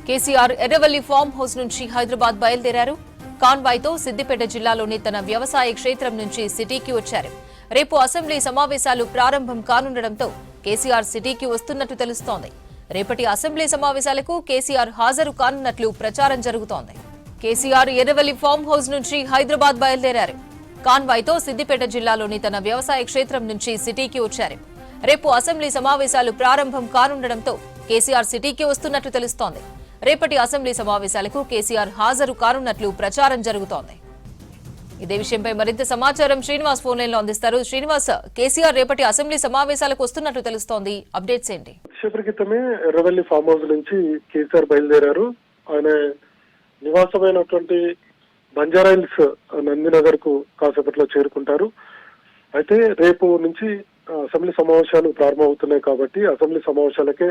KCR Erravalli farm house నుంచి హైదరాబాద్ బయలుదేరారు. కాన్వాయ్తో సిద్దిపేట జిల్లాలోని తన వ్యవసాయ క్షేత్రం నుంచి సిటీకి వచ్చారు. రేపు అసెంబ్లీ సమావేశాలు ప్రారంభం కానుండటంతో కేసీఆర్ సిటీకి వస్తున్నట్టు తెలుస్తోంది. రేపటి అసెంబ్లీ సమావేశాలకు కేసీఆర్ హాజరు కానున్నట్లు ప్రచారం జరుగుతోంది. కేసీఆర్ ఎర్రవల్లి ఫామ్ హౌస్ నుంచి హైదరాబాద్ బయలుదేరారు. కాన్వాయ్తో సిద్దిపేట జిల్లాలోని తన వ్యవసాయ క్షేత్రం నుంచి సిటీకి వచ్చారు. రేపు అసెంబ్లీ సమావేశాలు ప్రారంభం కానుండటంతో కేసీఆర్ సిటీకి వస్తున్నట్టు తెలుస్తోంది. రేపటి అసెంబ్లీ సమావేశాలకు కేసీఆర్ హాజరు కానున్నట్లు ప్రచారం జరుగుతోంది. ఇదే విషయంపై మరింత సమాచారం శ్రీనివాస్ ఫోన్ లైన్ లో అందిస్తారు. శ్రీనివాస్, కేసీఆర్ రేపటి అసెంబ్లీ సమావేశాలకు వస్తున్నట్టు తెలుస్తోంది, అప్డేట్స్ ఏంటి? క్రితమే ఎర్రవల్లి ఫామ్ హౌస్ నుంచి కేసీఆర్ బయలుదేరారు. ఆయన నివాసమైనటువంటి బంజారాహిల్స్ నందినగర్ కు కాసేపట్లో చేరుకుంటారు. అయితే రేపు నుంచి అసెంబ్లీ సమావేశాలు ప్రారంభమవుతున్నాయి కాబట్టి అసెంబ్లీ సమావేశాలకే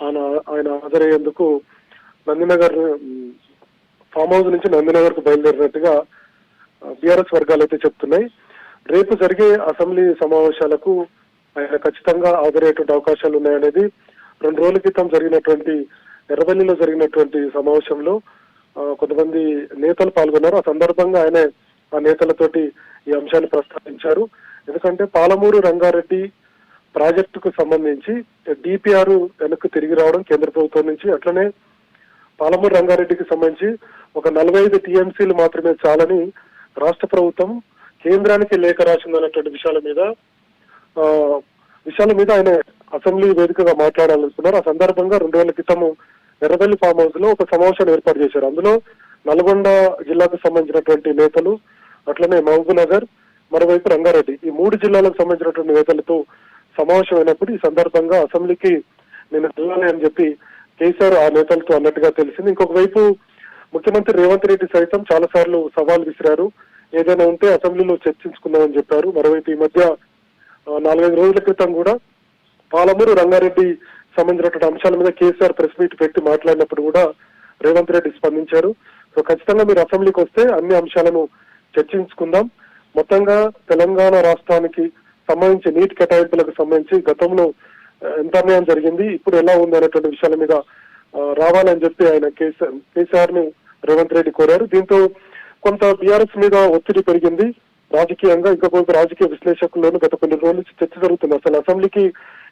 ఆయన హాజరయ్యేందుకు నందినగర్ ఫామ్ హౌస్ నుంచి నందినగర్ కు బయలుదేరినట్టుగా బీఆర్ఎస్ వర్గాలు అయితే చెప్తున్నాయి. రేపు జరిగే అసెంబ్లీ సమావేశాలకు ఆయన ఖచ్చితంగా హాజరయ్యేటువంటి అవకాశాలు ఉన్నాయనేది 2 రోజుల క్రితం జరిగినటువంటి ఎర్రవల్లిలో జరిగినటువంటి సమావేశంలో కొంతమంది నేతలు పాల్గొన్నారు. ఆ సందర్భంగా ఆయన ఆ నేతలతోటి ఈ అంశాన్ని ప్రస్తావించారు. ఎందుకంటే పాలమూరు రంగారెడ్డి ప్రాజెక్టుకు సంబంధించి డిపిఆర్ వెనక్కు తిరిగి రావడం కేంద్ర ప్రభుత్వం నుంచి, అట్లనే పాలమూరు రంగారెడ్డికి సంబంధించి ఒక 45 టీఎంసీలు మాత్రమే చాలని రాష్ట్ర ప్రభుత్వం కేంద్రానికి లేఖ రాసిందన్నటువంటి విషయాల మీద ఆయన అసెంబ్లీ వేదికగా మాట్లాడాలనుకున్నారు. ఆ సందర్భంగా 2 రోజుల క్రితం ఎర్రవల్లి ఫామ్ హౌస్ లో ఒక సమావేశాన్ని ఏర్పాటు చేశారు. అందులో నల్గొండ జిల్లాకు సంబంధించినటువంటి నేతలు, అట్లనే మహబూబ్నగర్, మరోవైపు రంగారెడ్డి, ఈ 3 జిల్లాలకు సంబంధించినటువంటి నేతలతో సమావేశం అయినప్పుడు ఈ సందర్భంగా అసెంబ్లీకి నేను వెళ్ళాలి అని చెప్పి కేసీఆర్ ఆ నేతలతో అన్నట్టుగా తెలిసింది. ఇంకొక వైపు ముఖ్యమంత్రి రేవంత్ రెడ్డి సైతం చాలా సార్లు సవాల్ విసిరారు. ఏదైనా ఉంటే అసెంబ్లీలో చర్చించుకుందామని చెప్పారు. మరోవైపు ఈ మధ్య 4-5 రోజుల క్రితం కూడా పాలమూరు రంగారెడ్డి సంబంధించినటువంటి అంశాల మీద కేసీఆర్ ప్రెస్ మీట్ పెట్టి మాట్లాడినప్పుడు కూడా రేవంత్ రెడ్డి స్పందించారు. సో ఖచ్చితంగా మీరు అసెంబ్లీకి వస్తే అన్ని అంశాలను చర్చించుకుందాం. మొత్తంగా తెలంగాణ రాష్ట్రానికి సంబంధించి నీటి కేటాయింపులకు సంబంధించి గతంలో ఎంత అన్యాయం జరిగింది, ఇప్పుడు ఎలా ఉంది అనేటువంటి విషయాల మీద రావాలని చెప్పి ఆయన కేసీఆర్ ని రేవంత్ రెడ్డి కోరారు. దీంతో కొంత బీఆర్ఎస్ మీద ఒత్తిడి పెరిగింది రాజకీయంగా. ఇంకపోతే రాజకీయ విశ్లేషకుల్లోనూ గత కొన్ని రోజుల నుంచి చర్చ జరుగుతుంది. అసలు అసెంబ్లీకి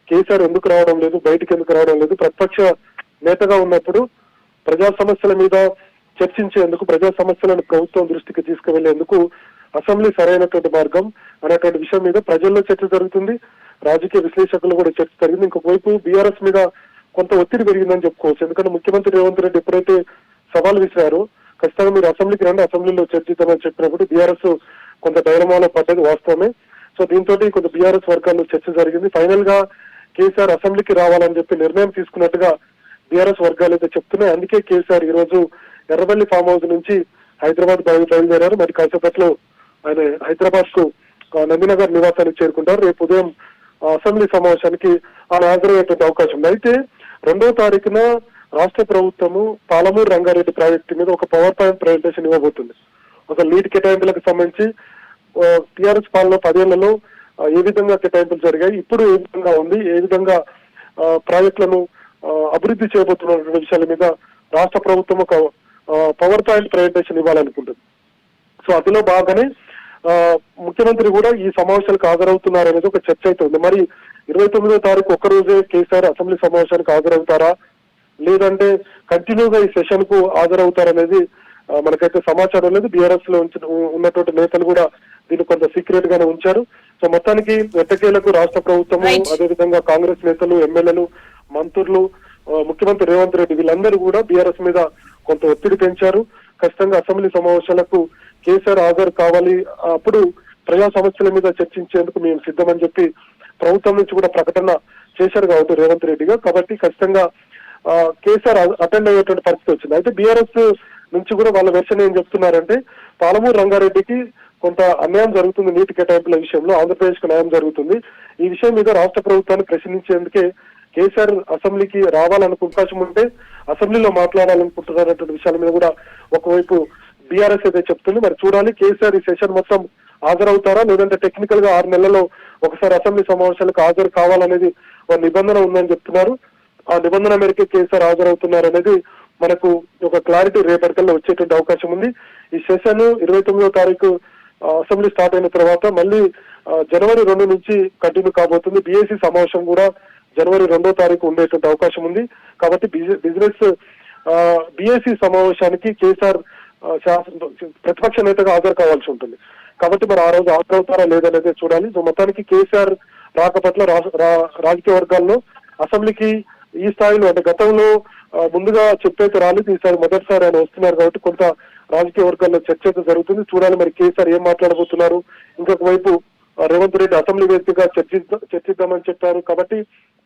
కేసీఆర్ ఎందుకు రావడం లేదు, బయటికి ఎందుకు రావడం లేదు, ప్రతిపక్ష నేతగా ఉన్నప్పుడు ప్రజా సమస్యల మీద చర్చించేందుకు, ప్రజా సమస్యలను ప్రభుత్వం దృష్టికి తీసుకువెళ్లేందుకు అసెంబ్లీ సరైనటువంటి మార్గం అనేటువంటి విషయం మీద ప్రజల్లో చర్చ జరుగుతుంది. రాజకీయ విశ్లేషకులు కూడా చర్చ జరిగింది. ఇంకొక వైపు బీఆర్ఎస్ మీద కొంత ఒత్తిడి పెరిగిందని చెప్పుకోవచ్చు. ఎందుకంటే ముఖ్యమంత్రి రేవంత్ రెడ్డి ఎప్పుడైతే సవాల్ విసిరారో ఖచ్చితంగా మీరు అసెంబ్లీకి రండి, అసెంబ్లీలో చర్చిద్దామని చెప్పినప్పుడు బీఆర్ఎస్ కొంత డైలమాలో పడ్డది వాస్తవమే. సో దీంతో కొంత బీఆర్ఎస్ వర్గాల్లో చర్చ జరిగింది. ఫైనల్ గా కేసీఆర్ అసెంబ్లీకి రావాలని చెప్పి నిర్ణయం తీసుకున్నట్టుగా బీఆర్ఎస్ వర్గాలు అయితే చెప్తున్నాయి. అందుకే కేసీఆర్ ఈ రోజు ఎర్రవల్లి ఫామ్ హౌస్ నుంచి హైదరాబాద్ బయలుదేరారు. మరి కాసేపట్లో ఆయన హైదరాబాద్ కు నందినగర్ నివాసానికి చేరుకుంటారు. రేపు ఉదయం అసెంబ్లీ సమావేశానికి ఆయన హాజరయ్యేటువంటి అవకాశం ఉంది. అయితే 2వ తారీఖున రాష్ట్ర ప్రభుత్వము పాలమూరు రంగారెడ్డి ప్రాజెక్టు మీద ఒక పవర్ పాయింట్ ప్రజెంటేషన్ ఇవ్వబోతుంది. ఒక నీటి కేటాయింపులకు సంబంధించి టీఆర్ఎస్ పాలన 10 ఏళ్లలో ఏ విధంగా కేటాయింపులు జరిగాయి, ఇప్పుడు ఏ విధంగా ఉంది, ఏ విధంగా ప్రాజెక్టులను అభివృద్ధి చేయబోతున్న విషయాల మీద రాష్ట్ర ప్రభుత్వం ఒక పవర్ పాయింట్ ప్రజెంటేషన్ ఇవ్వాలనుకుంటుంది. సో అందులో బాగానే ముఖ్యమంత్రి కూడా ఈ సమావేశాలకు హాజరవుతున్నారు అనేది ఒక చర్చ అయితే ఉంది. మరి 29వ తారీఖు ఒక్కరోజే కేసీఆర్ అసెంబ్లీ సమావేశానికి హాజరవుతారా, లేదంటే కంటిన్యూగా ఈ సెషన్ కు హాజరవుతారనేది మనకైతే సమాచారం లేదు. బీఆర్ఎస్ లో ఉన్నటువంటి నేతలు కూడా దీన్ని కొంత సీక్రెట్ గానే ఉంచారు. సో మొత్తానికి ఎట్టకేలకు రాష్ట్ర ప్రభుత్వము, అదేవిధంగా కాంగ్రెస్ నేతలు, ఎమ్మెల్యేలు, మంత్రులు, ముఖ్యమంత్రి రేవంత్ రెడ్డి వీళ్ళందరూ కూడా బీఆర్ఎస్ మీద కొంత ఒత్తిడి పెంచారు. ఖచ్చితంగా అసెంబ్లీ సమావేశాలకు కేసీఆర్ హాజరు కావాలి, అప్పుడు ప్రజా సమస్యల మీద చర్చించేందుకు మేము సిద్ధమని చెప్పి ప్రభుత్వం నుంచి కూడా ప్రకటన చేశారు కాబట్టి రేవంత్ రెడ్డిగా. కాబట్టి ఖచ్చితంగా కేసీఆర్ అటెండ్ అయ్యేటువంటి పరిస్థితి వచ్చింది. అయితే బీఆర్ఎస్ నుంచి కూడా వాళ్ళ వెర్షన్ ఏం చెప్తున్నారంటే పాలమూరు రంగారెడ్డికి కొంత అన్యాయం జరుగుతుంది నీటి కేటాయింపుల విషయంలో, ఆంధ్రప్రదేశ్ కు న్యాయం జరుగుతుంది. ఈ విషయం మీద రాష్ట్ర ప్రభుత్వాన్ని ప్రశ్నించేందుకే కేసీఆర్ అసెంబ్లీకి అవకాశం ఉంటే అసెంబ్లీలో మాట్లాడాలనుకుంటున్నారనే విషయాల మీద కూడా ఒకవైపు బీఆర్ఎస్ అయితే చెప్తుంది. మరి చూడాలి కేసీఆర్ ఈ సెషన్ మొత్తం హాజరవుతారా, లేదంటే టెక్నికల్ గా 6 నెలల్లో ఒకసారి అసెంబ్లీ సమావేశాలకు హాజరు కావాలనేది ఒక నిబంధన ఉందని చెప్తున్నారు. ఆ నిబంధన మేరకే కేసీఆర్ హాజరవుతున్నారు అనేది మనకు ఒక క్లారిటీ రేపటికల్లా వచ్చేటువంటి అవకాశం ఉంది. ఈ సెషన్ 29వ తారీఖు అసెంబ్లీ స్టార్ట్ అయిన తర్వాత మళ్ళీ జనవరి 2 నుంచి కంటిన్యూ కాబోతుంది. బీఏసీ సమావేశం కూడా జనవరి 2వ తారీఖు ఉండేటువంటి అవకాశం ఉంది. కాబట్టి బిజినెస్ బీఏసీ సమావేశానికి కేసీఆర్ ప్రతిపక్ష నేతగా హాజరు కావాల్సి ఉంటుంది. కాబట్టి మరి ఆ రోజు హాజరవుతారా లేదనేది చూడాలి. సో మొత్తానికి కేసీఆర్ రాక పట్ల రాజకీయ వర్గాల్లో అసెంబ్లీకి ఈ స్థాయిలో అంటే గతంలో ముందుగా చెప్పైతే రాలేదు, ఈసారి మొదటిసారి ఆయన వస్తున్నారు కాబట్టి కొంత రాజకీయ వర్గాల్లో చర్చ అయితే జరుగుతుంది. చూడాలి మరి కేసీఆర్ ఏం మాట్లాడబోతున్నారు. ఇంకొక వైపు రేవంత్ రెడ్డి అసెంబ్లీ వేదికగా చర్చిద్దామని చెప్పారు. కాబట్టి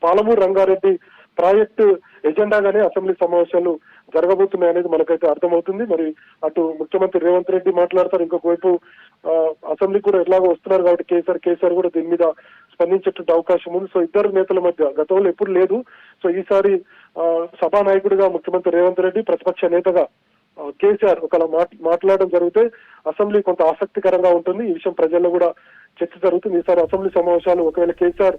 పాలమూరు రంగారెడ్డి ప్రాజెక్టు ఎజెండాగానే అసెంబ్లీ సమావేశాలు జరగబోతున్నాయి అనేది మనకైతే అర్థమవుతుంది. మరి అటు ముఖ్యమంత్రి రేవంత్ రెడ్డి మాట్లాడతారు, ఇంకొక వైపు అసెంబ్లీ కూడా ఎట్లాగో వస్తున్నారు కాబట్టి కేసీఆర్ కూడా దీని మీద స్పందించేటువంటి అవకాశం ఉంది. సో ఇద్దరు నేతల మధ్య గతంలో ఎప్పుడు లేదు. సో ఈసారి సభానాయకుడిగా ముఖ్యమంత్రి రేవంత్ రెడ్డి, ప్రతిపక్ష నేతగా కేసీఆర్ ఒకలా మాట్లాడడం జరిగితే అసెంబ్లీ కొంత ఆసక్తికరంగా ఉంటుంది. ఈ విషయం ప్రజల్లో కూడా చర్చ జరుగుతుంది. ఈసారి అసెంబ్లీ సమావేశాలు ఒకవేళ కేసీఆర్